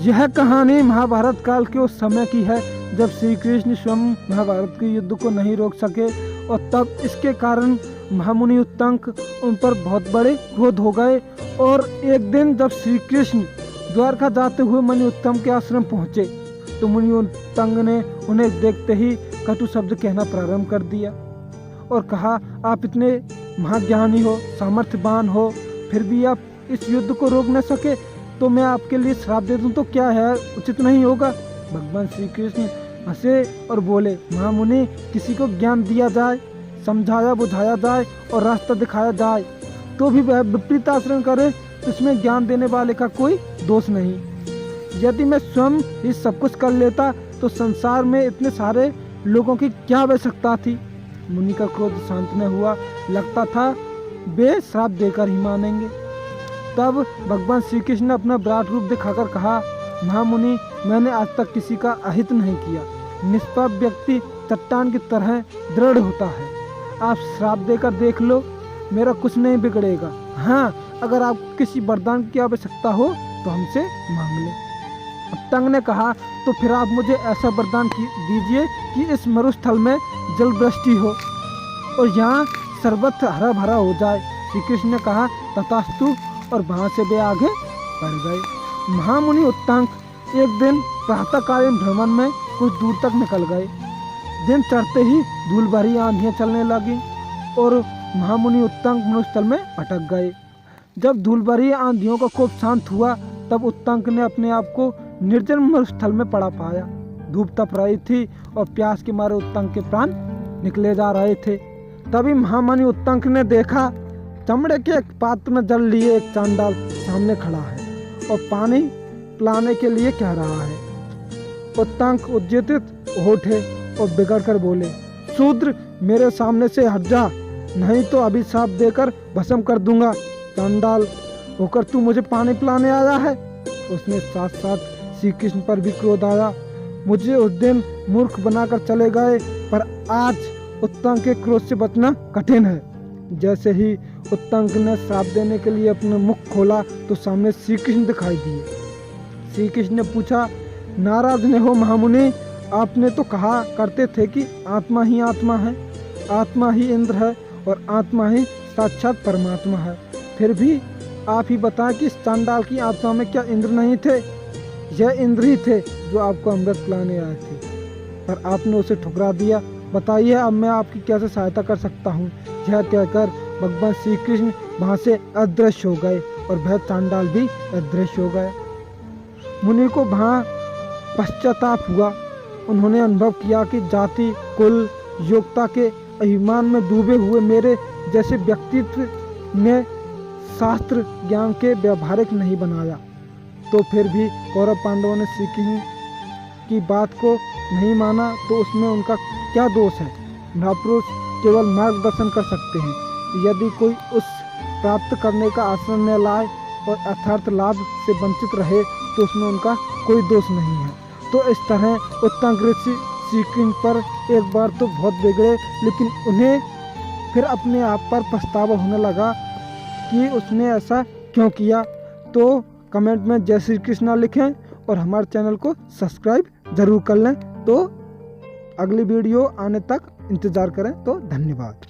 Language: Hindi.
यह कहानी महाभारत काल के उस समय की है जब श्री कृष्ण स्वयं महाभारत के युद्ध को नहीं रोक सके और तब इसके कारण महामुनि उत्तंक उन पर बहुत बड़े क्रोध हो गए। और एक दिन जब श्री कृष्ण द्वारका जाते हुए मुनि उत्तम के आश्रम पहुँचे तो मुनि उत्तंक ने उन्हें देखते ही कटु शब्द कहना प्रारंभ कर दिया और कहा, आप इतने महाज्ञानी हो, सामर्थ्यवान हो, फिर भी आप इस युद्ध को रोक न सके तो मैं आपके लिए श्राप दे दूं तो क्या है, उचित नहीं होगा। भगवान श्री कृष्ण हंसे और बोले, महामुनि, किसी को ज्ञान दिया जाए, समझाया बुझाया जाए और रास्ता दिखाया जाए तो भी वह विपरीत आचरण करे तो इसमें ज्ञान देने वाले का कोई दोष नहीं। यदि मैं स्वयं ही सब कुछ कर लेता तो संसार में इतने सारे लोगों की क्या आवश्यकता थी। मुनि का क्रोध शांत न हुआ, लगता था वे श्राप देकर ही मानेंगे। तब भगवान श्री कृष्ण ने अपना विराट रूप दिखाकर कहा, महामुनि, मैंने आज तक किसी का अहित नहीं किया। निष्पाप व्यक्ति चट्टान की तरह दृढ़ होता है। आप श्राप देकर देख लो, मेरा कुछ नहीं बिगड़ेगा। हाँ, अगर आपको किसी वरदान की आवश्यकता हो तो हमसे मांग ले। उत्तंक ने कहा, तो फिर आप मुझे ऐसा वरदान दीजिए कि इस मरुस्थल में जल वृष्टि हो और यहाँ सर्वत्र हरा भरा हो जाए। श्री कृष्ण ने कहा, तथास्तु, और वहाँ से वे आगे बढ़ गए। महामुनि उत्तंक एक दिन प्रातःकालीन भ्रमण में कुछ दूर तक निकल गए। दिन चढ़ते ही धूल भरी आंधियाँ चलने लगी और महामुनि उत्तंक मरुस्थल में भटक गए। जब धूल भरी आंधियों का कोप शांत हुआ तब उत्तंक ने अपने आप को निर्जन मरुस्थल में पड़ा पाया। धूप तप रही थी और प्यास के मारे उत्तंक के प्राण निकले जा रहे थे। तभी महामुनि उत्तंक ने देखा, चमड़े के एक पात्र में जल लिए एक चांडाल सामने खड़ा है और पानी पिलाने के लिए कह रहा है। उत्तंक उद्यतित उठे और बिगड़ कर बोले, शूद्र, मेरे सामने से हट जा, नहीं तो अभिशाप देकर भस्म कर दूंगा। चांडाल होकर तू मुझे पानी पिलाने आया है। उसने साथ साथ श्री कृष्ण पर भी क्रोध आया। मुझे उस दिन मूर्ख बनाकर चले गए, पर आज उत्तंक के क्रोध से बचना कठिन है। जैसे ही उत्तंक ने श्राप देने के लिए अपना मुख खोला तो सामने श्री कृष्ण दिखाई दिए। श्री कृष्ण ने पूछा, नाराज न हो महामुनि, आपने तो कहा करते थे कि आत्मा ही आत्मा है, आत्मा ही इंद्र है और आत्मा ही साक्षात परमात्मा है। फिर भी आप ही बताएं कि इस चांडाल की आत्मा में क्या इंद्र नहीं थे? यह इंद्र ही थे जो आपको अमृत पिलाने आए थे, पर आपने उसे ठुकरा दिया। बताइए, अब मैं आपकी कैसे सहायता कर सकता हूँ। यह कहकर भगवान श्री कृष्ण वहाँ से अदृश्य हो गए और वह चांडाल भी अदृश्य हो गया। मुनि को वहाँ पश्चाताप हुआ। उन्होंने अनुभव किया कि जाति, कुल, योग्यता के अभिमान में डूबे हुए मेरे जैसे व्यक्तित्व ने शास्त्र ज्ञान के व्यावहारिक नहीं बनाया। तो फिर भी कौरव पांडवों ने श्री कृष्ण की बात को नहीं माना तो उसमें उनका क्या दोष है? महापुरुष केवल मार्गदर्शन कर सकते हैं। यदि कोई उस प्राप्त करने का आश्रय न लाए और अर्थार्थ लाभ से वंचित रहे तो उसमें उनका कोई दोष नहीं है। तो इस तरह उत्तंक ऋषि श्री कृष्ण पर एक बार तो बहुत बिगड़े, लेकिन उन्हें फिर अपने आप पर पछतावा होने लगा कि उसने ऐसा क्यों किया। तो कमेंट में जय श्री कृष्णा लिखें और हमारे चैनल को सब्सक्राइब जरूर कर लें। तो अगली वीडियो आने तक इंतज़ार करें। तो धन्यवाद।